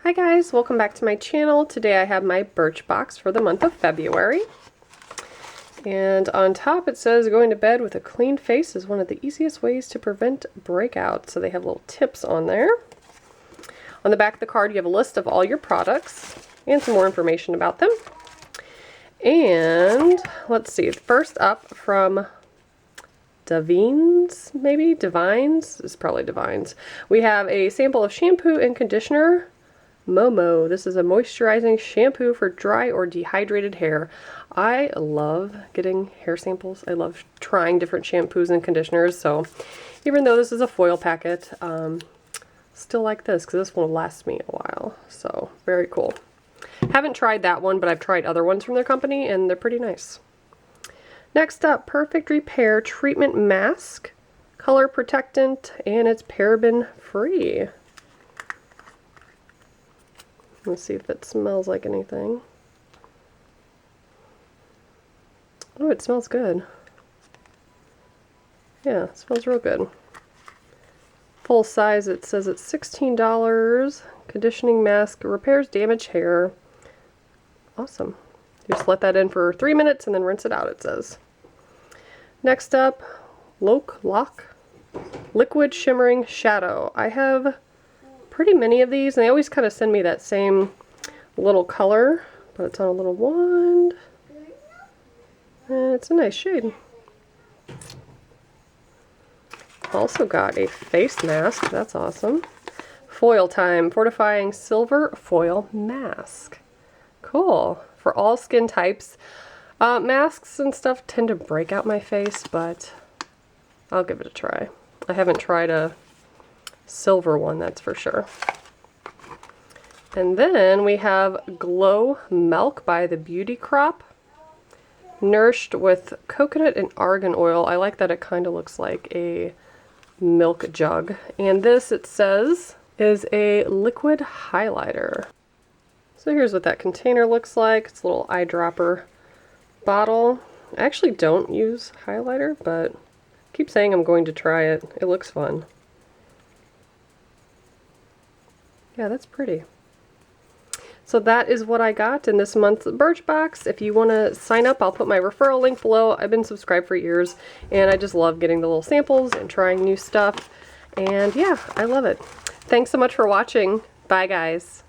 Hi guys, welcome back to my channel. Today I have my Birchbox for the month of February. And on top it says going to bed with a clean face is one of the easiest ways to prevent breakouts. So they have little tips on there. On the back of the card you have a list of all your products and some more information about them. And let's see, first up from Divines, maybe? Divines? It's probably Divines. We have a sample of shampoo and conditioner. Momo. This is a moisturizing shampoo for dry or dehydrated hair. I love getting hair samples. I love trying different shampoos and conditioners. So even though this is a foil packet, still like this because this one will last me a while. So very cool. Haven't tried that one, but I've tried other ones from their company and they're pretty nice. Next up, Perfect Repair Treatment Mask, color protectant, and it's paraben free. Let's see if it smells like anything. Oh, it smells good. Yeah, it smells real good. Full size, it says it's $16. Conditioning mask, repairs damaged hair. Awesome. You just let that in for 3 minutes and then rinse it out, it says. Next up, Lock Liquid Shimmering Shadow. I have pretty many of these, and they always kind of send me that same little color, but it's on a little wand. And it's a nice shade. Also got a face mask. That's awesome. Foil Time Fortifying Silver Foil Mask. Cool. For all skin types. Masks and stuff tend to break out my face, but I'll give it a try. I haven't tried a silver one, that's for sure. And then we have Glow Milk by the Beauty Crop. Nourished with coconut and argan oil. I like that it kind of looks like a milk jug. And this, it says, is a liquid highlighter. So here's what that container looks like. It's a little eyedropper bottle. I actually don't use highlighter, but I keep saying I'm going to try it. It looks fun. Yeah, that's pretty. So that is what I got in this month's Birchbox. If you want to sign up, I'll put my referral link below. I've been subscribed for years, and I just love getting the little samples and trying new stuff. And yeah, I love it. Thanks so much for watching. Bye, guys.